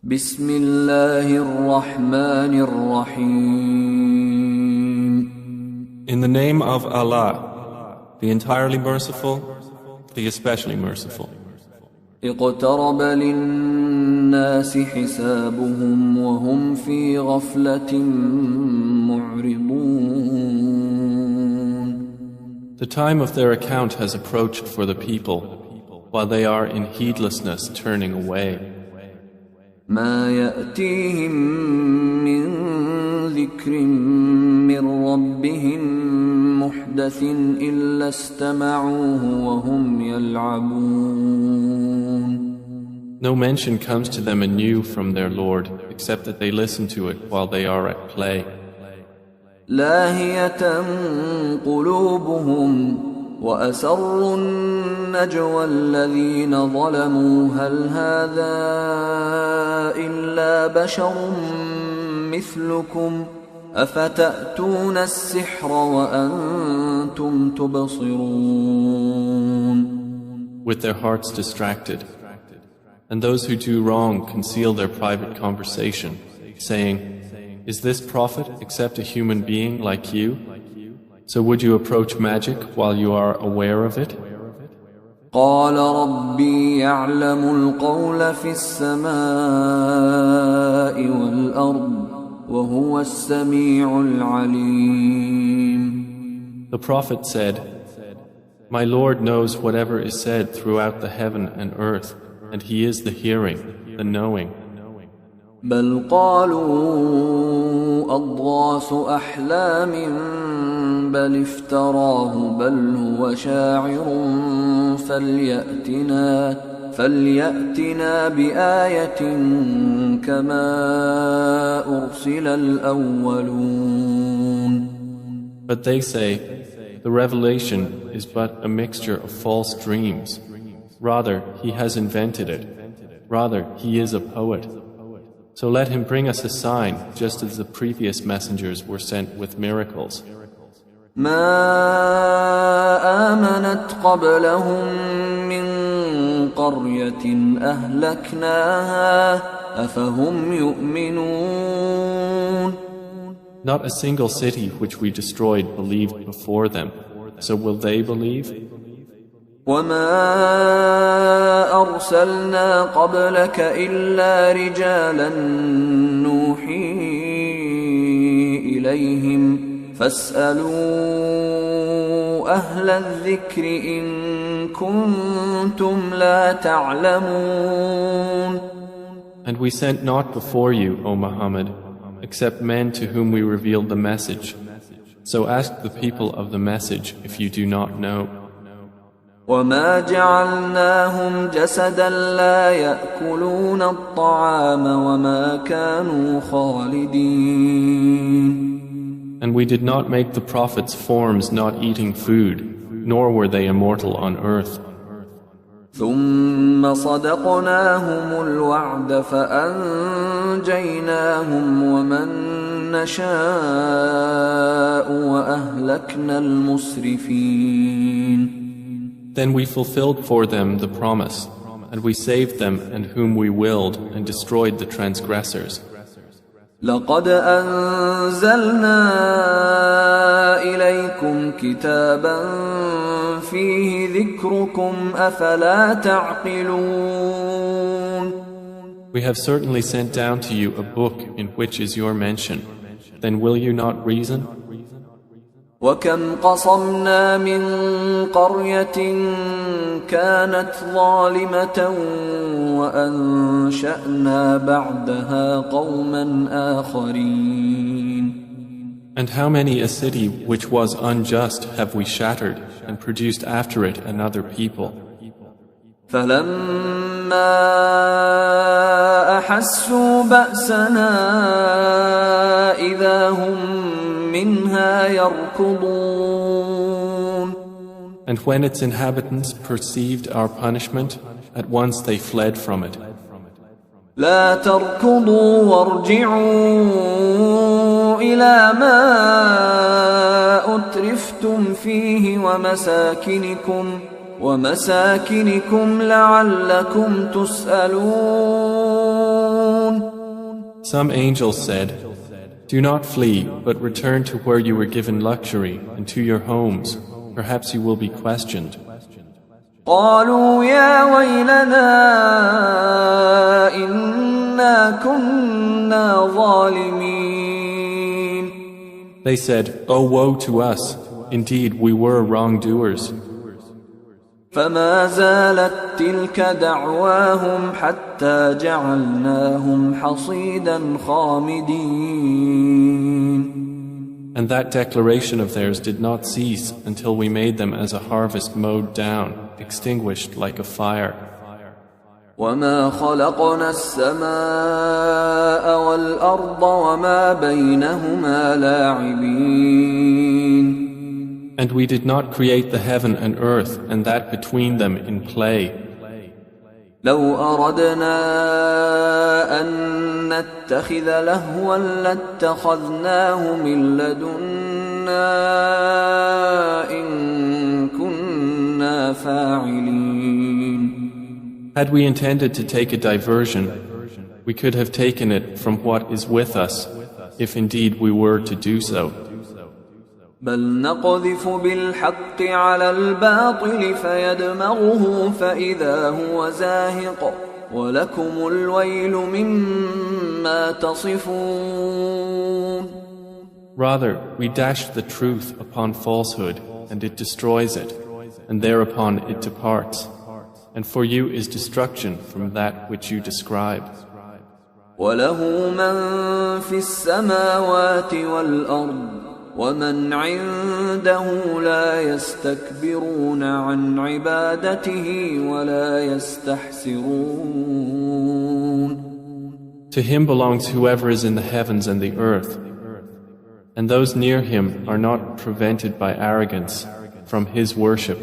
بسم الله الرحمن الرحيم. In the name of Allah, the entirely merciful, the especially merciful. اقترب للناس حسابهم وهم في غفلة معرضون. The time of their account has approached for the people, while they are in heedlessness turning away. ما يأتيهم من ذكر من ربهم محدث إلا استمعوه وهم يلعبون. No mention comes to them anew from their Lord, except that they listen to it while they are at play. لاهية قلوبهم وأسروا النجوى الذين ظلموا هل هذا إلا بشر مثلكم أفتأتون السحر وأنتم تبصرون. With their hearts distracted. And those who do wrong conceal their private conversation, saying, "Is this prophet except a human being like you? So would you approach magic while you are aware of it?" قال ربي يعلم القول في السماء والأرض وهو السميع العليم. The prophet said, "My Lord knows whatever is said throughout the heaven and earth, and He is the hearing, the knowing." بل قالوا أضغاث أحلام بل افتراه بل هو شاعر فليأتنا بآية كما أرسل الأولون. But they say, the revelation is but a mixture of false dreams. Rather, he has invented it. Rather, he is a poet. So let him bring us a sign, just as the previous messengers were sent with miracles. ما آمنت قبلهم من قرية أهلكناها أفهم يؤمنون. Not a single city which we destroyed believed before them. So will they believe? وما أرسلنا قبلك إلا رجالا نوحي إليهم فاسألوا أهل الذكر إن كنتم لا تعلمون. And we sent not before you, O Muhammad, except men to whom we revealed the message. So ask the people of the message if you do not know. وما جعلناهم جسدا لا يأكلون الطعام وما كانوا خالدين. And we did not make the prophets forms not eating food, nor were they immortal on earth. ثم صدقناهم الوعد فأنجيناهم ومن نشاء وأهلكنا المسرفين. Then we fulfilled for them the promise, and we saved them and whom we willed and destroyed the transgressors. لقد أنزلنا إليكم كتابا فيه ذكركم أفلا تعقلون. We have certainly sent down to you a book in which is your mention. Then will you not reason? وكم قصمنا من قرية كانت ظالمة وأنشأنا بعدها قوما آخرين. And how many a city which was unjust have we shattered and produced after it another people. فلما أحسوا بأسنا إذا هم منها يركضون. And when its inhabitants perceived our punishment, at once they fled from it. لا تركضوا وارجعوا إلى ما أترفتم فيه ومساكنكم لعلكم تسألون. Some angels said, "Do not flee, but return to where you were given luxury and to your homes. Perhaps you will be questioned." قالوا يا ويلنا إنا كنا ظالمين. They said, "Oh, woe to us! Indeed, we were wrongdoers." فما زالت تلك دعواهم حتى جعلناهم حصيدا خامدين. And that declaration of theirs did not cease until we made them as a harvest mowed down, extinguished like a fire. وما خلقنا السماء والأرض وما بينهما لاعبين. And we did not create the heaven and earth and that between them in play. لو أردنا أن نتخذ لهوا لاتخذناه من لدنا إن كنا فاعلين. Had we intended to take a diversion, we could have taken it from what is with us, if indeed we were to do so. بل نقذف بالحق على الباطل فيدمغه فإذا هو زاهق ولكم الويل مما تصفون. Rather, we dash the truth upon falsehood, and it destroys it, and thereupon it departs. And for you is destruction from that which you describe. وله من في السماوات والأرض ومن عنده لا يستكبرون عن عبادته ولا يستحسرون. To him belongs whoever is in the heavens and the earth, and those near him are not prevented by arrogance from his worship,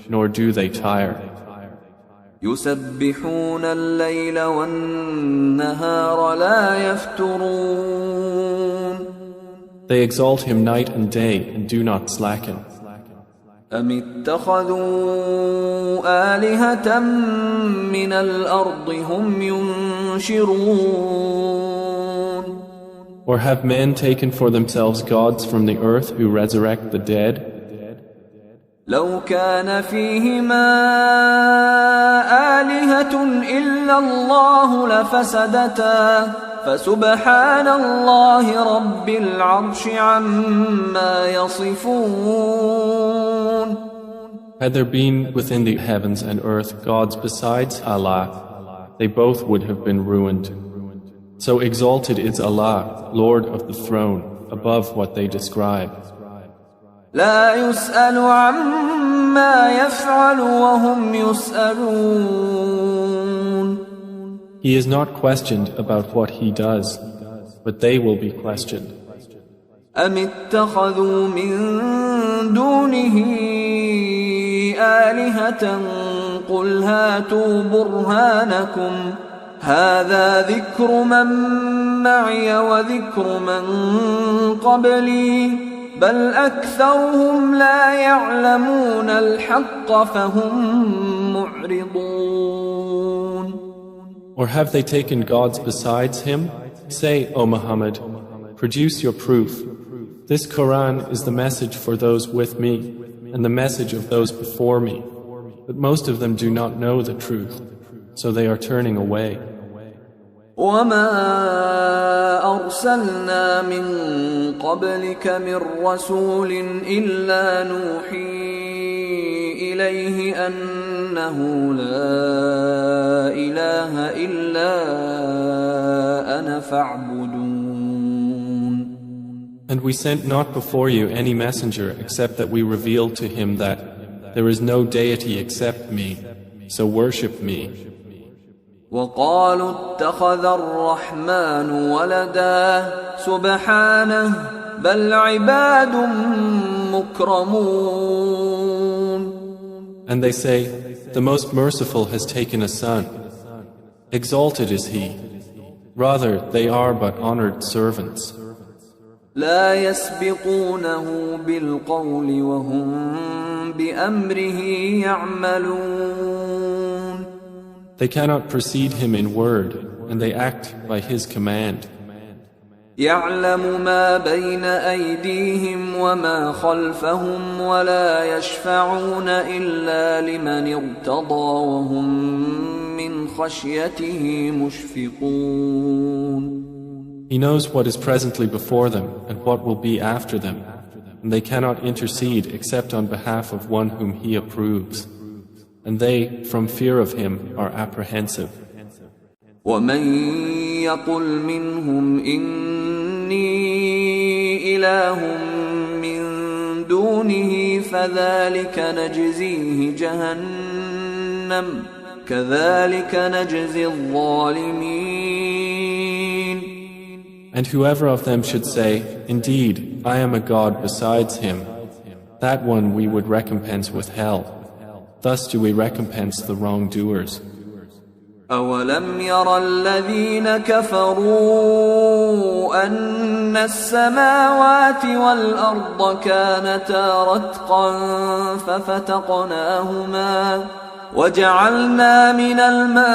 nor do they tire. يسبحون الليل والنهار لا يفترون. They exalt him night and day and do not slacken. أم اتخذوا آلهة من الأرض هم ينشرون. Or have men taken for themselves gods from the earth who resurrect the dead? لو كان فيهما آلهة إلا الله لفسدتا فسبحان الله رب العرش عما يصفون. Had there been within the heavens and earth gods besides Allah, they both would have been ruined. So exalted is Allah, Lord of the throne, above what they describe. لا يسأل عما يفعل وهم يسألون. He is not questioned about what he does, but they will be questioned. أم اتخذوا من دونه آلهة قل هاتوا برهانكم هذا ذكر من معي وذكر من قبلي بل أكثرهم لا يعلمون الحق فهم معرضون. Or have they taken gods besides him? Say, O Muhammad, produce your proof. This Quran is the message for those with me and the message of those before me. But most of them do not know the truth, so they are turning away. وما أرسلنا من قبلك من رسول إلا نوحي إليه أنه لا إله إلا أنا فاعبدون. And we sent not before you any messenger except that we revealed to him that there is no deity except me, so worship me. وقالوا اتخذ الرحمن ولدا سبحانه بل عباد مكرمون. And they say, the Most Merciful has taken a son. Exalted is he. Rather, they are but honored servants. لا يسبقونه بالقول وهم بأمره يعملون. They cannot precede him in word, and they act by his command. يعلم ما بين أيديهم وما خلفهم ولا يشفعون إلا لمن ارتضى وهم من خشيته مشفقون. He knows what is presently before them and what will be after them, and they cannot intercede except on behalf of one whom He approves, and they, from fear of Him, are apprehensive. ومن يقل منهم إني إله من دونه فذلك نجزيه جهنم كذلك نجزي الظالمين. And whoever of them should say, "Indeed, I am a God besides Him," that one we would recompense with hell. Thus do we recompense the wrongdoers. أولم ير الذين كفروا أن السماوات والأرض كانتا رتقا ففتقناهما وجعلنا من الماء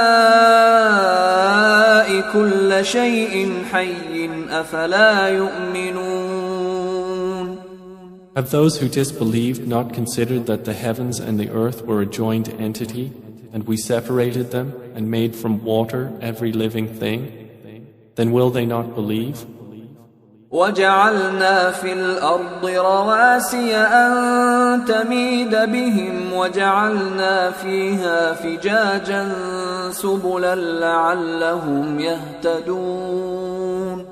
كل شيء حي أفلا يؤمنون. Have those who disbelieved not considered that the heavens and the earth were a joined entity, and we separated them and made from water every living thing? Then will they not believe? وجعلنا في الأرض رواسي أن تميد بهم وجعلنا فيها فجاجا سبلا لعلهم يهتدون.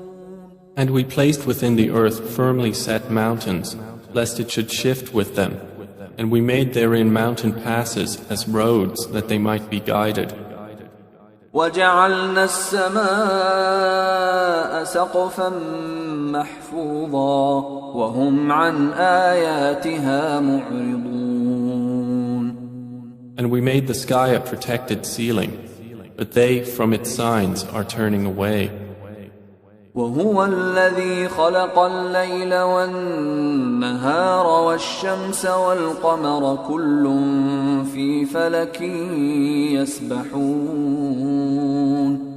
And we placed within the earth firmly set mountains, lest it should shift with them, and we made therein mountain passes as roads that they might be guided. وجعلنا السماء سقفا محفوظا وهم عن آياتها معرضون. And we made the sky a protected ceiling, but they from its signs are turning away. وهو الذي خلق الليل والنهار والشمس والقمر كل في فلك يسبحون.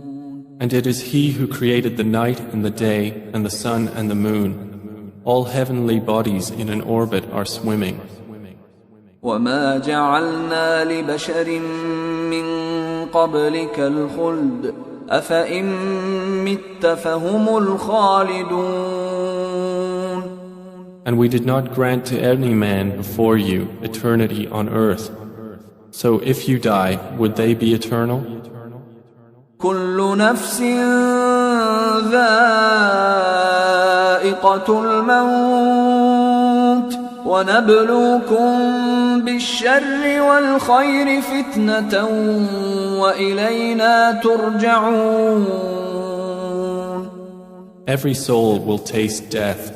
And it is He who created the night and the day and the sun and the moon. All heavenly bodies in an orbit are swimming. وما جعلنا لبشر من قبلك الخلد أفإن مت فهم الخالدون. And we did not grant to any man before you eternity on earth. So if you die, would they be eternal? كل نفس ذائقة الموت ونبلوكم بالشر والخير فتنة وإلينا ترجعون. Every soul will taste death,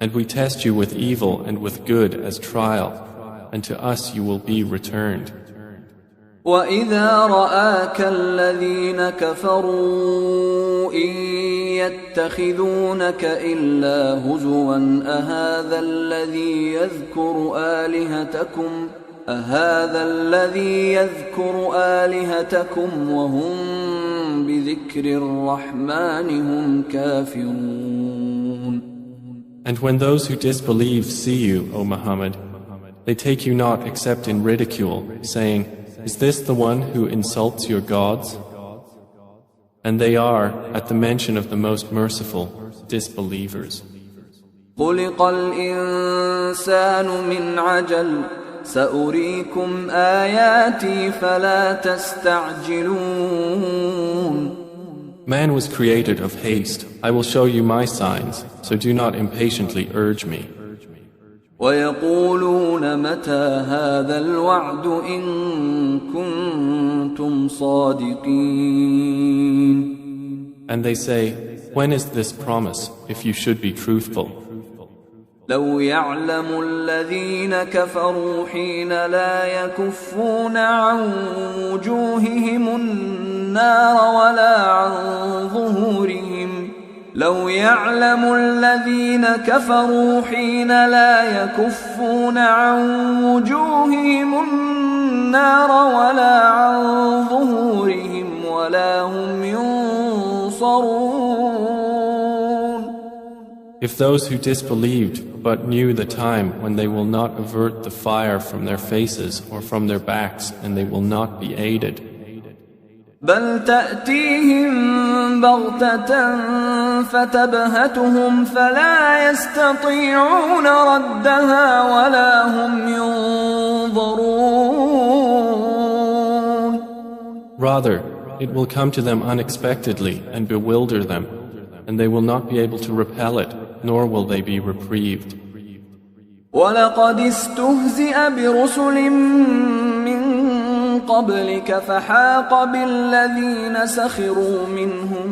and we test you with evil and with good as trial, and to us you will be returned. وَإِذَا رَآكَ الَّذِينَ كَفَرُوا إِن يَتَّخِذُونَكَ إِلَّا هُزُوًا أَهَذَا الَّذِي يَذْكُرُ آلِهَتَكُمْ وَهُمْ بِذِكْرِ الرَّحْمَنِ هُمْ كَافِرُونَ. And when those who disbelieve see you, O Muhammad, they take you not except in ridicule, saying, "Is this the one who insults your gods?" And they are, at the mention of the Most Merciful, disbelievers. خُلِقَ الْإِنسَانُ مِنْ عَجَلٍ سَأُرِيكُمْ آيَاتِي فَلَا تَسْتَعْجِلُونَ. Man was created of haste. I will show you my signs, so do not impatiently urge me. وَيَقُولُونَ مَتَى هَذَا الْوَعْدُ إِن كُنتُمْ صَادِقِينَ. And they say, when is this promise, if you should be truthful? لو يعلم الذين كفروا حين لا يكفون عن وجوههم النار ولا عن ظهورهم لو يعلم الذين كفروا حين لا يكفون عن وجوههم النار ولا عن ظهورهم ولا هم ينصرون. If those who disbelieved but knew the time when they will not avert the fire from their faces or from their backs and they will not be aided. بل تأتيهم بغتة فتبهتهم فلا يستطيعون ردها ولا هم ينظرون. Rather, it will come to them unexpectedly and bewilder them, and they will not be able to repel it, nor will they be reprieved. وَلَقَدِ اسْتُهْزِئَ بِرُسُلٍ مِّن قَبْلِكَ فَحَاقَ بِالَّذِينَ سَخِرُوا مِنْهُم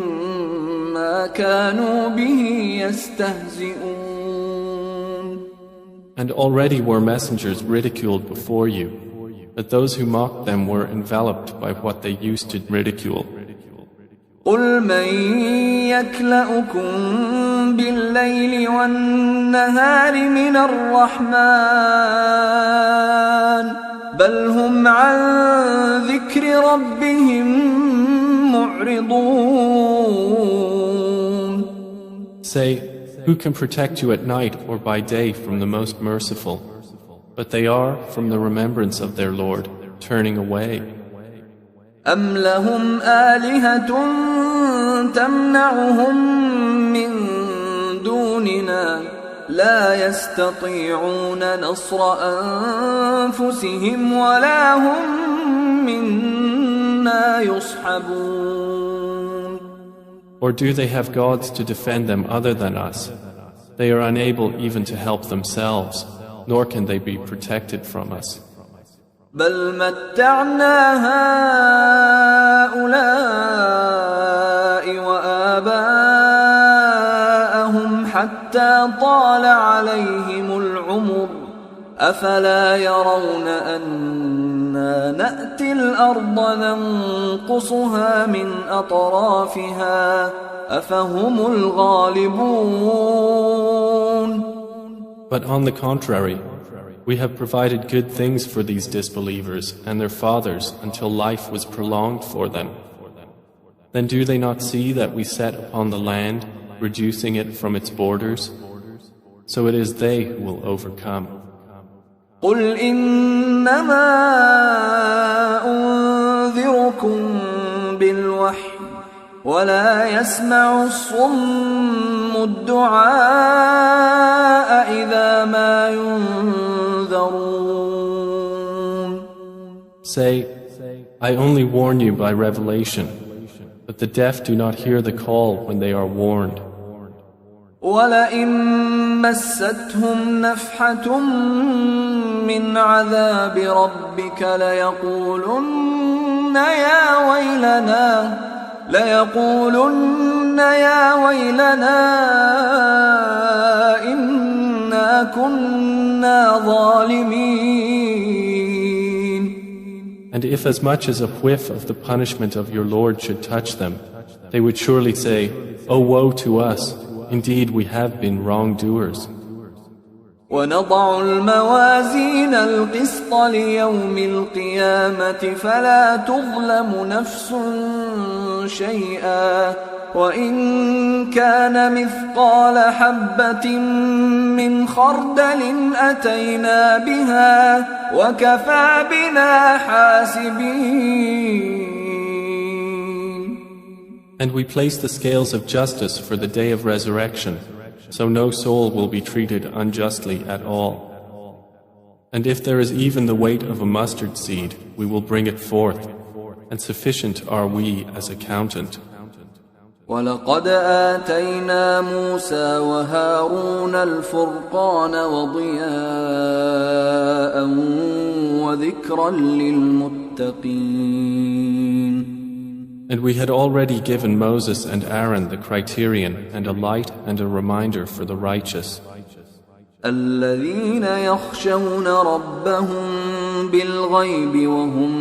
مَّا كَانُوا بِهِ يَسْتَهْزِئُونَ. And already were messengers ridiculed before you, but those who mocked them were enveloped by what they used to ridicule. قُلْ مَن يَكْلَؤُكُم بِاللَّيْلِ وَالنَّهَارِ مِنَ الرَّحْمَنِ بَلْ هُمْ عَن ذِكْرِ رَبِّهِم مُّعْرِضُونَ. Say, who can protect you at night or by day from the Most Merciful? But they are, from the remembrance of their Lord, turning away. أَمْ لَهُمْ آلِهَةٌ تَمْنَعُهُم مِّن دُونِنَا لَا يَسْتَطِيعُونَ نَصْرَ أَنفُسِهِمْ وَلَا هُم مِّنَّا يُصْحَبُونَ. Or do they have gods to defend them other than us? They are unable even to help themselves, nor can they be protected from us. بل متعنا هؤلاء وآباءهم حتى طال عليهم العمر أفلا يرون أنا نأتي الأرض ننقصها من أطرافها أفهم الغالبون. But on the contrary, we have provided good things for these disbelievers and their fathers until life was prolonged for them. Then do they not see that we set upon the land, reducing it from its borders? So it is they who will overcome. قُلْ إِنَّمَا أُنذِرُكُم بِالْوَحْيِ وَلَا يَسْمَعُ الصُّمُّ الدُّعَاءَ إِذَا مَا يُنذَرُونَ. Say, I only warn you by revelation, but the deaf do not hear the call when they are warned. وَلَئِن مَّسَّتْهُمْ نَفْحَةٌ مِّنْ عَذَابِ رَبِّكَ لَيَقُولُنَّ يَا وَيْلَنَا إِنَّا كُنَّا ظَالِمِينَ. And if as much as a whiff of the punishment of your Lord should touch them, they would surely say, "Oh, woe to us! Indeed, we have been wrongdoers." وَنَضَعُ الْمَوَازِينَ الْقِسْطَ لِيَوْمِ الْقِيَامَةِ فَلَا تُظْلَمُ نَفْسٌ شَيْئًا وَإِن كَانَ مِثْقَالَ حَبَّةٍ مِّنْ خَرْدَلٍ أَتَيْنَا بِهَا وَكَفَى بِنَا حَاسِبِينَ. And we place the scales of justice for the day of resurrection, so no soul will be treated unjustly at all. And if there is even the weight of a mustard seed, we will bring it forth, and sufficient are we as accountant. وَلَقَدْ آتَيْنَا مُوسَى وَهَارُونَ الْفُرْقَانَ وَضِيَاءً وَذِكْرًا لِلْمُتَّقِينَ. And we had already given Moses and Aaron the criterion and a light and a reminder for the righteous. الَّذِينَ يَخْشَوْنَ رَبَّهُم بِالْغَيْبِ وَهُم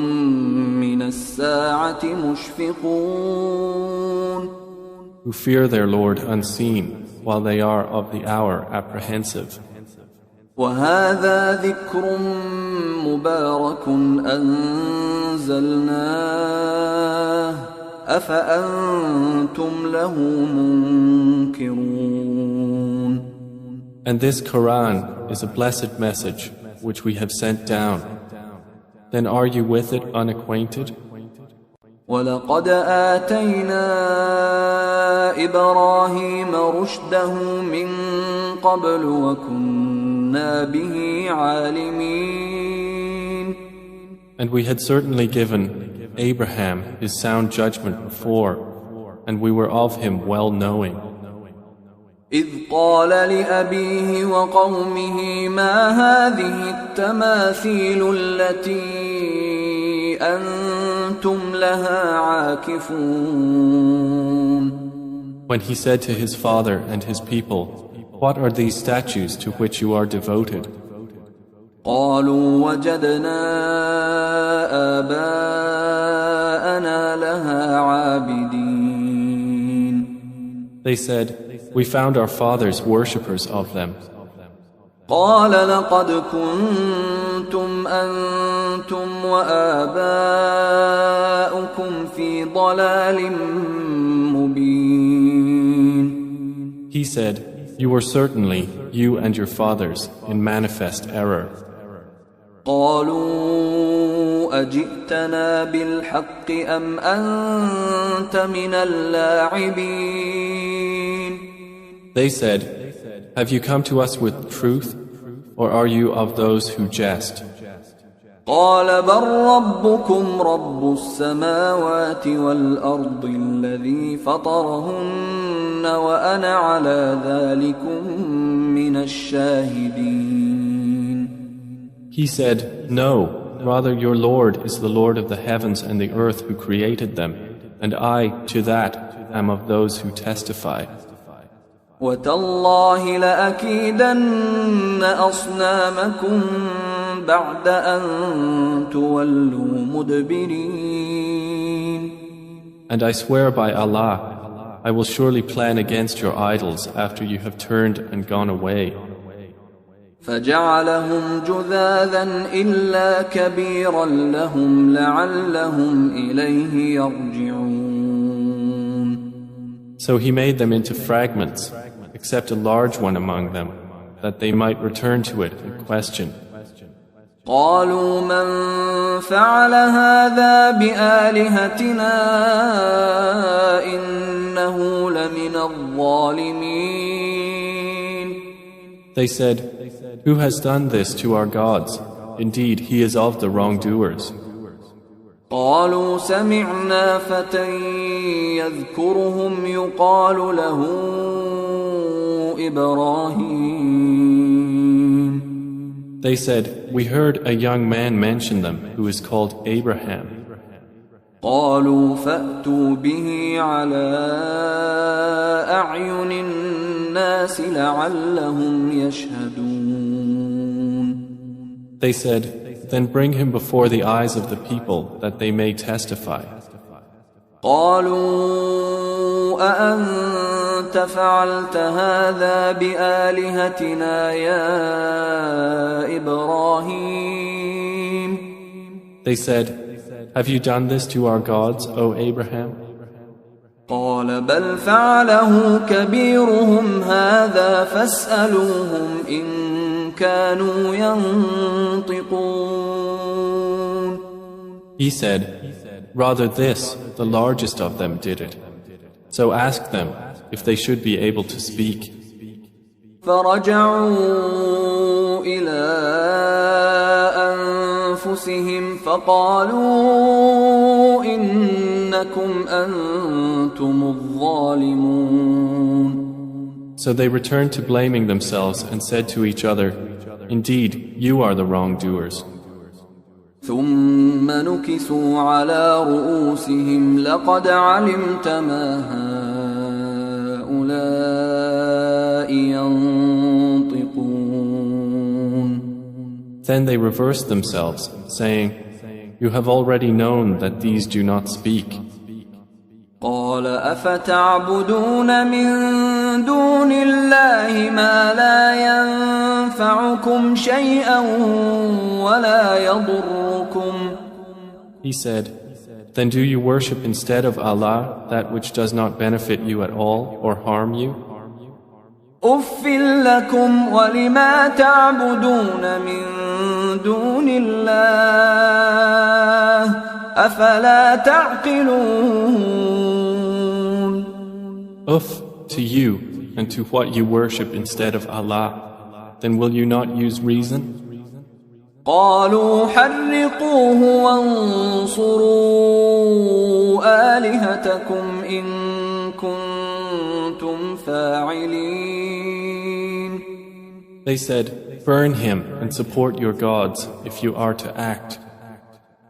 مِّنَ السَّاعَةِ مُشْفِقُونَ. Who fear their Lord unseen, while they are of the hour apprehensive. وَهَذَا ذِكْرٌ مُبَارَكٌ أَنزَلْنَاهُ أَفَأَنتُمْ لَهُ مُنكِرُونَ. And this Quran is a blessed message which we have sent down. Then are you with it unacquainted? وَلَقَدْ آتَيْنَا إِبْرَاهِيمَ رُشْدَهُ مِنْ قَبْلُ وَكُنَّا بِهِ عَالِمِينَ. And we had certainly given Abraham his sound judgment before, and we were of him well knowing. إِذْ قَالَ لِأَبِيهِ وَقَوْمِهِ مَا هَذِهِ التَّمَاثِيلُ الَّتِي أَنْتُمْ لَهَا عَاكِفُونَ. When he said to his father and his people, "What are these statues to which you are devoted?" قَالُوا وَجَدْنَا آبَاءَنَا لَهَا عَابِدِينَ. They said, "We found our fathers worshippers of them." قال لقد كنتم أنتم وآباؤكم في ضلال مبين. He said, "You were certainly, you and your fathers, in manifest error." قالوا أجئتنا بالحق أم أنت من اللاعبين. They said, "Have you come to us with truth, or are you of those who jest?" قال بل ربكم رب السماوات والأرض الذي فطرهن وأنا على ذلكم من الشاهدين. He said, "No, rather your Lord is the Lord of the heavens and the earth who created them, and I, to that, am of those who testify." وَتَاللَّهِ لَأَكِيدَنَّ أَصْنَامَكُمْ بَعْدَ أَن تُوَلُّوا مُدْبِرِينَ. And I swear by Allah, I will surely plan against your idols after you have turned and gone away. فَجَعَلَهُمْ جُذَاذًا إِلَّا كَبِيرًا لَهُمْ لَعَلَّهُمْ إِلَيْهِ يَرْجِعُونَ. So he made them into fragments, except a large one among them, that they might return to it and question. قالوا من فعل هذا بآلهتنا إنه لمن الظالمين. They said, "Who has done this to our gods? Indeed, he is of the wrongdoers." قالوا سمعنا فتى يذكرهم يقال له إبراهيم. They said, "We heard a young man mention them who is called Abraham." قالوا فأتوا به على أعين الناس لعلهم يشهدون. They said, "Then bring him before the eyes of the people that they may testify." قالوا أأنت فعلت هذا بآلهتنا يا إبراهيم. They said, "Have you done this to our gods, O Abraham?" قال بل فعله كبيرهم هذا فاسألوهم إن كانوا ينطقون. He said, "Rather this, the largest of them did it. So ask them if they should be able to speak." فرجعوا إلى أنفسهم فقالوا إنكم أنتم الظالمون. So they returned to blaming themselves and said to each other, "Indeed, you are the wrongdoers." ثم نكسوا على رؤوسهم لقد علمت ما هؤلاء ينطقون. Then they reversed themselves, saying, "You have already known that these do not speak." قال أفتعبدون من دون الله ما لا ينفعكم شيئا ولا يضركم. He said, "Then do you worship instead of Allah that which does not benefit you at all or harm you?" أف لكم ولما تعبدون من دون الله أفلا تعقلون. Uff to you and to what you worship instead of Allah. Then will you not use reason? قالوا حرقوه وانصروا آلهتكم إن كنتم فاعلين. They said, burn him and support your gods if you are to act.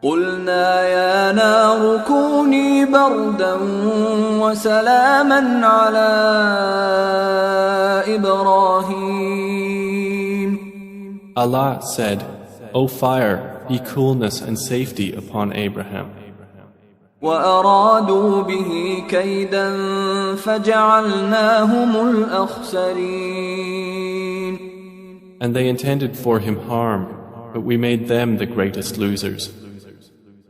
قلنا يا نار كوني بردا وسلاما على إبراهيم. Allah said, O fire, be coolness and safety upon Abraham. وأرادوا به كيدا فجعلناهم الأخسرين. And they intended for him harm, but we made them the greatest losers.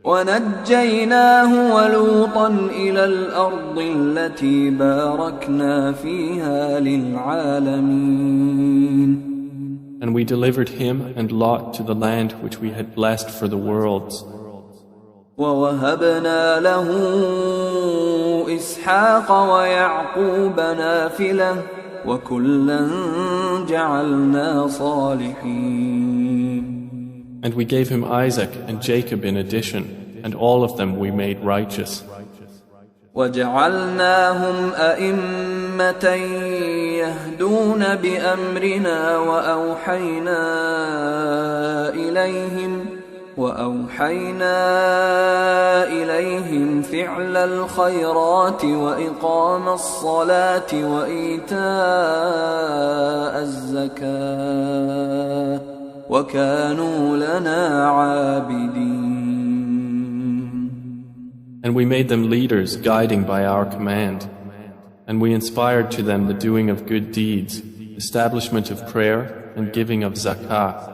ونجيناه ولوطا إلى الأرض التي باركنا فيها للعالمين. And we delivered him and Lot to the land which we had blessed for the worlds. ووهبنا له إسحاق ويعقوب نافلة وكلا جعلنا صالحين. And we gave him Isaac and Jacob in addition, and all of them we made righteous. وجعلناهم أئمة يهدون بأمرنا وأوحينا إليهم فعل الخيرات وإقام الصلاة وإيتاء الزكاة وكانوا لنا عابدين. And we made them leaders guiding by our command. And we inspired to them the doing of good deeds, establishment of prayer and giving of zakah.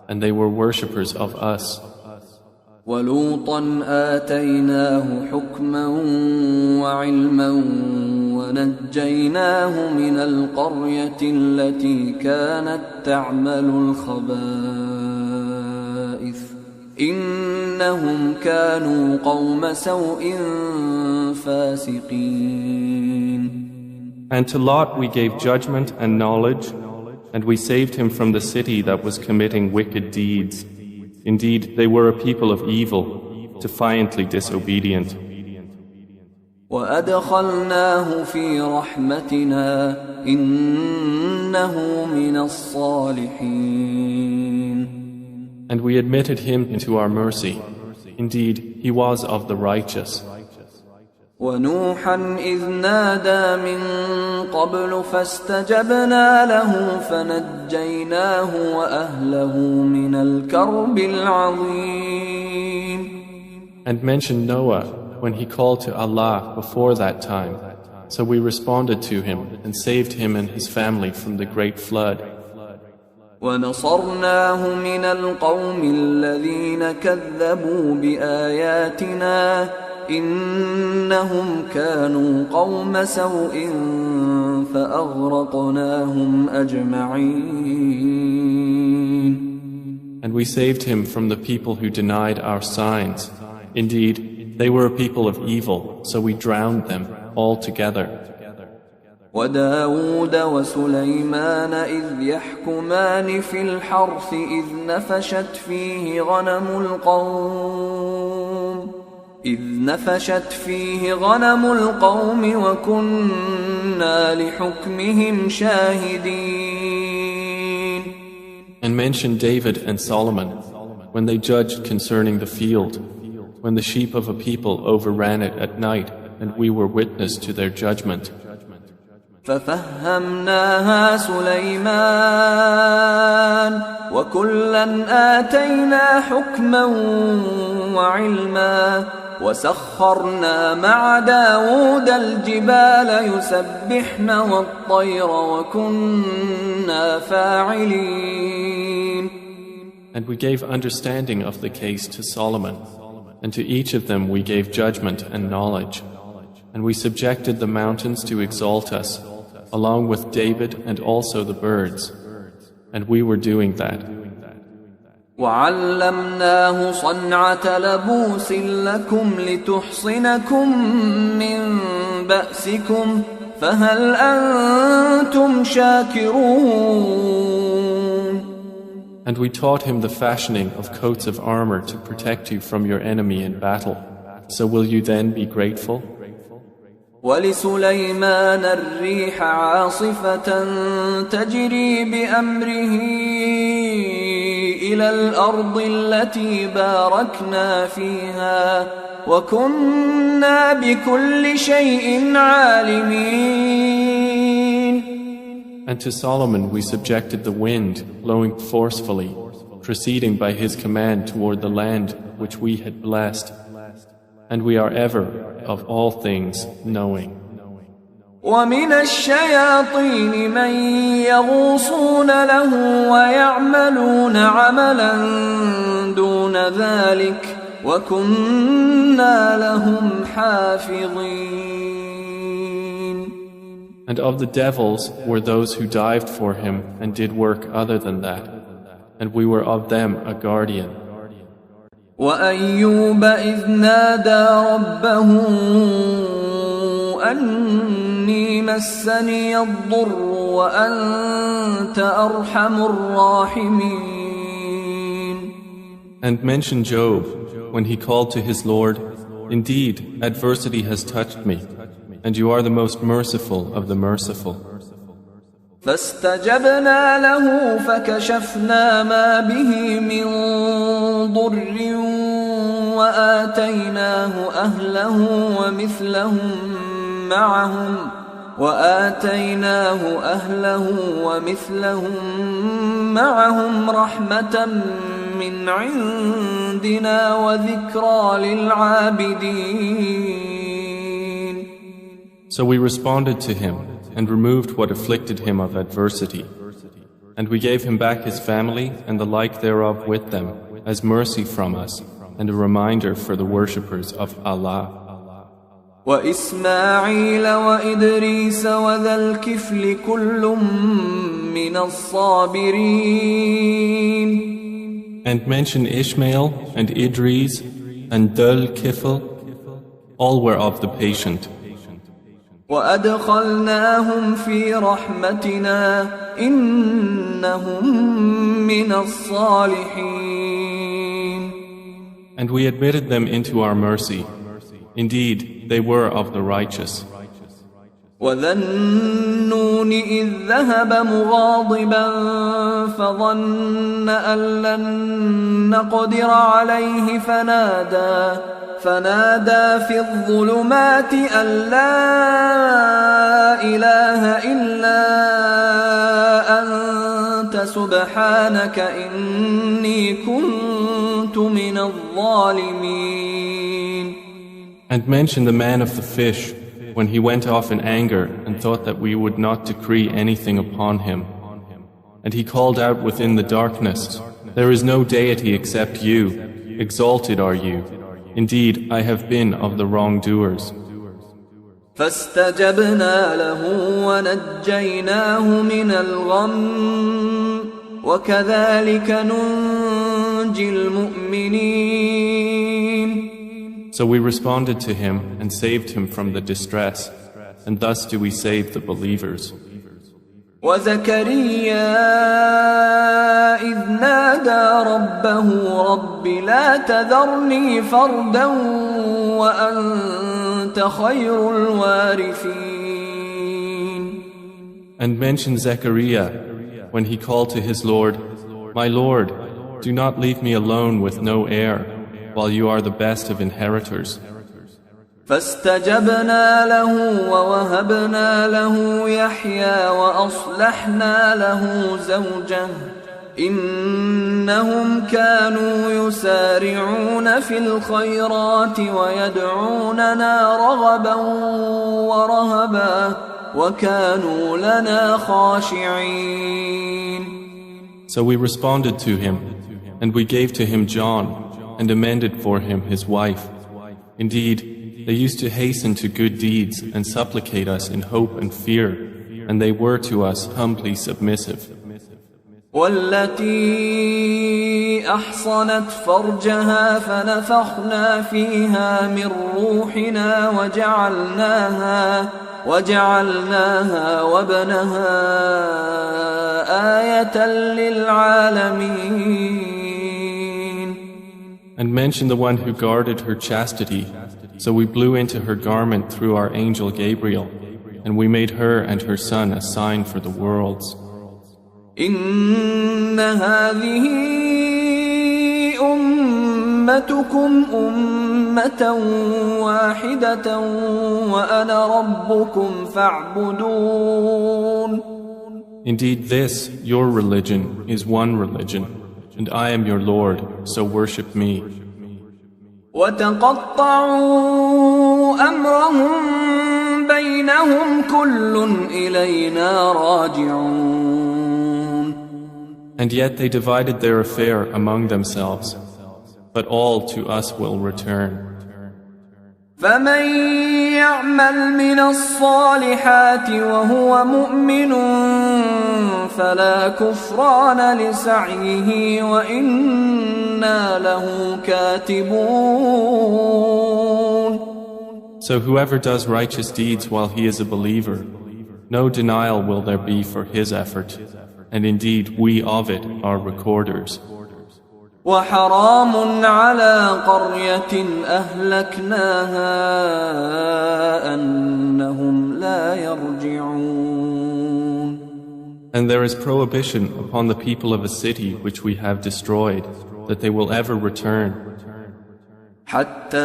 And they were worshippers of us. وَلُوطًا آتَيْنَاهُ حُكْمًا وَعِلْمًا وَنَجَّيْنَاهُ مِنَ الْقَرْيَةِ الَّتِي كَانَتْ تَعْمَلُ الْخَبَائِثَ إِنَّهُمْ كَانُوا قَوْمَ سَوْءٍ فَاسِقِينَ. And to Lot we gave judgment and knowledge, and we saved him from the city that was committing wicked deeds. Indeed, they were a people of evil, defiantly disobedient. وَأَدْخَلْنَاهُ فِي رَحْمَتِنَا إِنَّهُ مِنَ الصَّالِحِينَ. And we admitted him into our mercy. Indeed, he was of the righteous. وَنُوحًا إِذْ نَادَى مِن قَبْلُ فَاسْتَجَبْنَا لَهُ فَنَجَّيْنَاهُ وَأَهْلَهُ مِنَ الْكَرْبِ الْعَظِيمِ. And mention Noah when he called to Allah before that time. So we responded to him and saved him and his family from the great flood. وَنَصَرْنَاهُ مِنَ الْقَوْمِ الَّذِينَ كَذَّبُوا بِآيَاتِنَا إنهم كانوا قوم سوء فأغرقناهم أجمعين. And we saved him from the people who denied our signs. Indeed, they were a people of evil, so we drowned them all together. وداود وسليمان إذ يحكمان في الحرث إذ نفشت فيه غنم القوم وكنا لحكمهم شاهدين. And mention David and Solomon when they judged concerning the field, when the sheep of a people overran it at night, and we were witness to their judgment. ففهمناها سليمان وكلا آتينا حكما وعلما وسخرنا مع داود الجبال يسبحن والطير وكنا فاعلين. And we gave understanding of the case to Solomon, and to each of them we gave judgment and knowledge. And we subjected the mountains to exalt us, along with David and also the birds. And we were doing that. وعلمناه صنعة لبوس لكم لتحصنكم من بأسكم فهل أنتم شاكرون. And we taught him the fashioning of coats of armor to protect you from your enemy in battle. So will you then be grateful? ولسليمان الريح عاصفة تجري بأمره إلى الأرض التي باركنا فيها وكنا بكل شيء عالمين. And to Solomon we subjected the wind, blowing forcefully, proceeding by his command toward the land which we had blessed. And we are ever, of all things, knowing. ومن الشياطين من يغوصون له ويعملون عملا دون ذلك وكنا لهم حافظين. And of the devils were those who dived for him and did work other than that, and we were of them a guardian. وأيوب إذ نادى ربه أني مسني الضر وأنت أرحم الراحمين. And mention Job when he called to his Lord, "Indeed, adversity has touched me, and you are the most merciful of the merciful." فاستجبنا له فكشفنا ما به من ضر وآتيناه أهله ومثلهم معهم رحمة من عندنا وذكرى للعابدين. So we responded to him and removed what afflicted him of adversity. And we gave him back his family and the like thereof with them, as mercy from us, and a reminder for the worshippers of Allah. وإسماعيل وإدريس وذا الكفل كل من الصابرين. And mention Ishmael and Idris and Dhul Kifl, all were of the patient. وأدخلناهم في رحمتنا إنهم من الصالحين. And we admitted them into our mercy. Indeed, they were of the righteous. وذا النون إذ ذهب مغاضبا فظن أن لن نقدر عليه فنادى في الظلمات أن لا إله إلا أنت سبحانك إني كنت من الظالمين. And mention the man of the fish when he went off in anger and thought that we would not decree anything upon him. And he called out within the darkness, "There is no deity except you. Exalted are you. Indeed, I have been of the wrongdoers." فاستجبنا له ونجيناه من الغم وكذلك ننجي المؤمنين. So we responded to him and saved him from the distress, and thus do we save the believers. وزكريا إذ نادى ربه رب لا تذرني فردا وأنت خير الوارثين. And mention Zechariah when he called to his Lord, "My Lord, do not leave me alone with no heir, while you are the best of inheritors." فاستجبنا له ووهبنا له يحيى وأصلحنا له زوجه إنهم كانوا يسارعون في الخيرات ويدعوننا رغبا ورهبا وكانوا لنا خاشعين. So we responded to him, and we gave to him John, and amended for him his wife. Indeed, they used to hasten to good deeds and supplicate us in hope and fear, and they were to us humbly submissive. والتي أحصنت فرجها فنفخنا فيها من روحنا وجعلناها وابنها آية للعالمين. And mention the one who guarded her chastity, so we blew into her garment through our angel Gabriel, and we made her and her son a sign for the worlds. إن هذه أمتكم أمة واحدة وأنا ربكم فاعبدون. Indeed, this, your religion, is one religion, and I am your Lord, so worship me. وتقطعوا أمرهم بينهم كل إلينا راجعون. And yet they divided their affair among themselves, but all to us will return. فمن يعمل من الصالحات وهو مؤمن فلا كفران لسعيه وإنا له كاتبون. So whoever does righteous deeds while he is a believer, no denial will there be for his effort, and indeed we of it are recorders. وحرام على قرية أهلكناها أنهم لا يرجعون. And there is prohibition upon the people of a city which we have destroyed, that they will ever return. حتى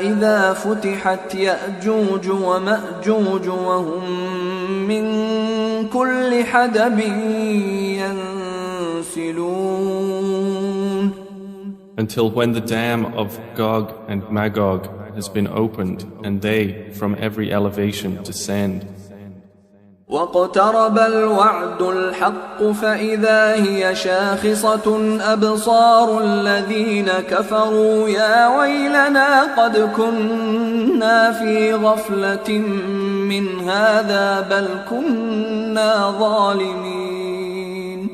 إذا فتحت يأجوج ومأجوج وهم من كل حدب ينسلون. Until when the dam of Gog and Magog has been opened and they from every elevation descend. واقترب الوعد الحق فإذا هي شاخصة أبصار الذين كفروا يا ويلنا قد كنا في غفلة من هذا بل كنا ظالمين.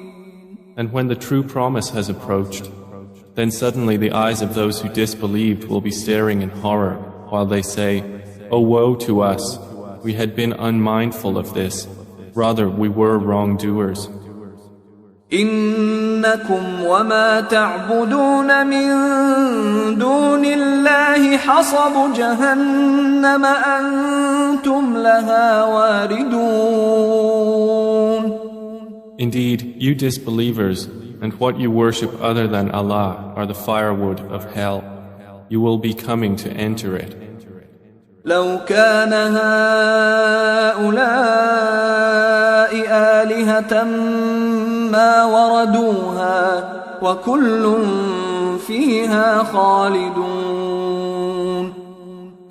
And when the true promise has approached, then suddenly the eyes of those who disbelieved will be staring in horror while they say, "Oh, woe to us! We had been unmindful of this. Rather, we were wrongdoers." إنكم وما تعبدون من دون الله حصب جهنم أنتم لها واردون. Indeed, you disbelievers and what you worship other than Allah are the firewood of hell. You will be coming to enter it. لو كان هؤلاء آلهة ما وردوها وكل فيها خالدون.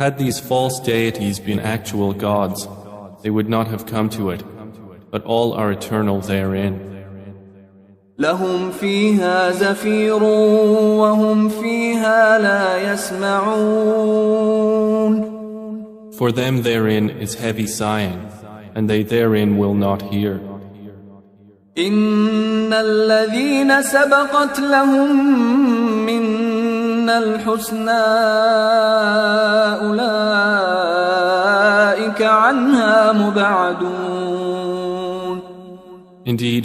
Had these false deities been actual gods, they would not have come to it, but all are eternal therein. لهم فيها زفير وهم فيها لا يسمعون. For them therein is heavy sighing, and they therein will not hear. إن الذين سبقت لهم منا الحسنى أولئك عنها مبعدون. Indeed,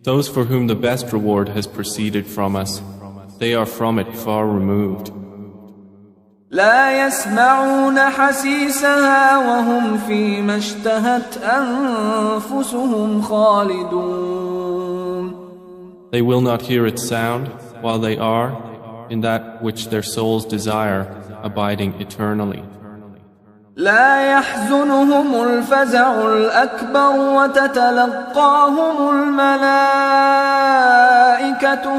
those for whom the best reward has proceeded from us, they are from it far removed. لا يسمعون حسيسها وهم فيما اشتهت أنفسهم خالدون. They will not hear its sound while they are in that which their souls desire, abiding eternally. لا يحزنهم الفزع الأكبر وتتلقاهم الملائكة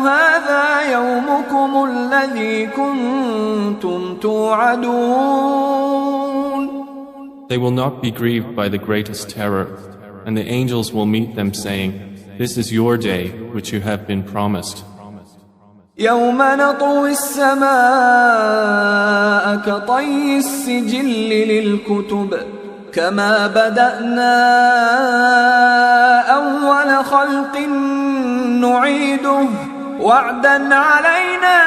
هذا يومكم الذي كنتم توعدون. They will not be grieved by the greatest terror, and the angels will meet them saying, "This is your day which you have been promised." يوم نطوي السماء كطي السجل للكتب كما بدأنا أول خلق نعيده وعدا علينا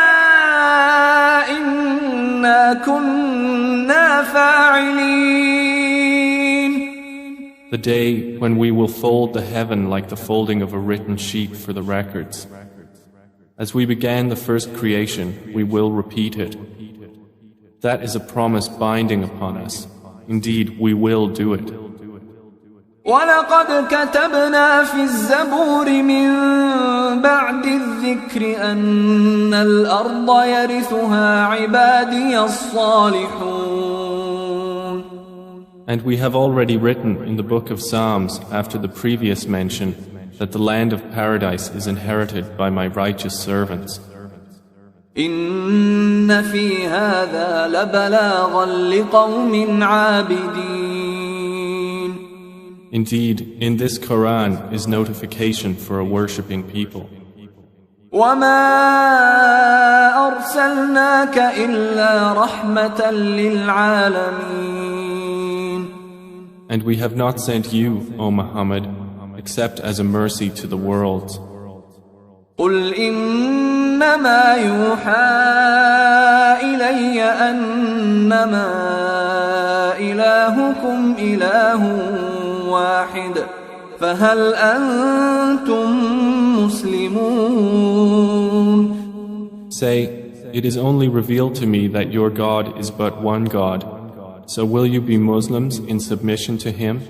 إنا كنا فاعلين. The day when we will fold the heaven like the folding of a written sheet for the records. As we began the first creation, we will repeat it. That is a promise binding upon us. Indeed, we will do it. وَلَقَدْ كَتَبْنَا فِي الزَّبُورِ مِن بَعْدِ الذِّكْرِ أَنَّ الْأَرْضَ يَرِثُهَا عِبَادِيَ الصَّالِحُونَ. And we have already written in the book of Psalms after the previous mention that the land of paradise is inherited by my righteous servants. إِنَّ فِي هَذَا لَبَلَاغًا لِقَوْمٍ عَابِدِينَ. Indeed, in this Quran is notification for a worshipping people. وَمَا أَرْسَلْنَاكَ إِلَّا رَحْمَةً لِلْعَالَمِينَ. And we have not sent you, O Muhammad, except as a mercy to the world. قُلْ إِنَّمَا يُوحَى إِلَيَّ أَنَّمَا إِلَٰهُكُمْ إِلَٰهٌ واحد فهل أنتم مسلمون. Say, it is only revealed to me that your God is but one God. So will you be Muslims in submission to Him?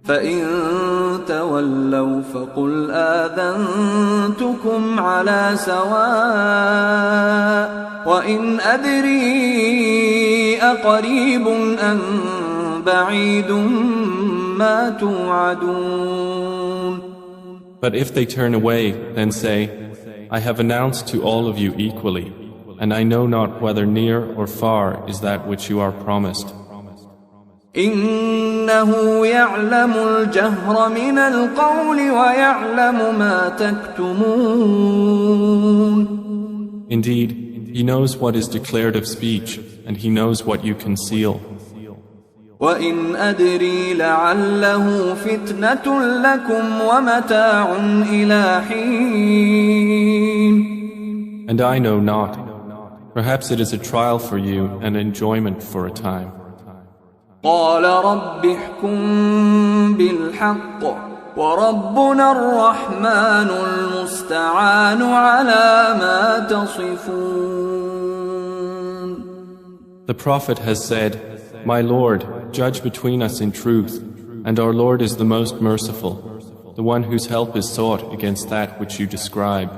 فإن تولوا فقل آذنتكم على سواء وإن أدري أقريب أم بعيد ما توعدون. But if they turn away, then say, I have announced to all of you equally, and I know not whether near or far is that which you are promised. إنه يعلم الجهر من القول ويعلم ما تكتمون. Indeed, He knows what is declared of speech, and He knows what you conceal. وإن أدري لعله فتنة لكم ومتاع إلى حين. And I know not. Perhaps it is a trial for you and enjoyment for a time. قال رب احكم بالحق وربنا الرحمن المستعان على ما تصفون. The Prophet has said, My Lord, judge between us in truth, and our Lord is the most merciful, the one whose help is sought against that which you describe.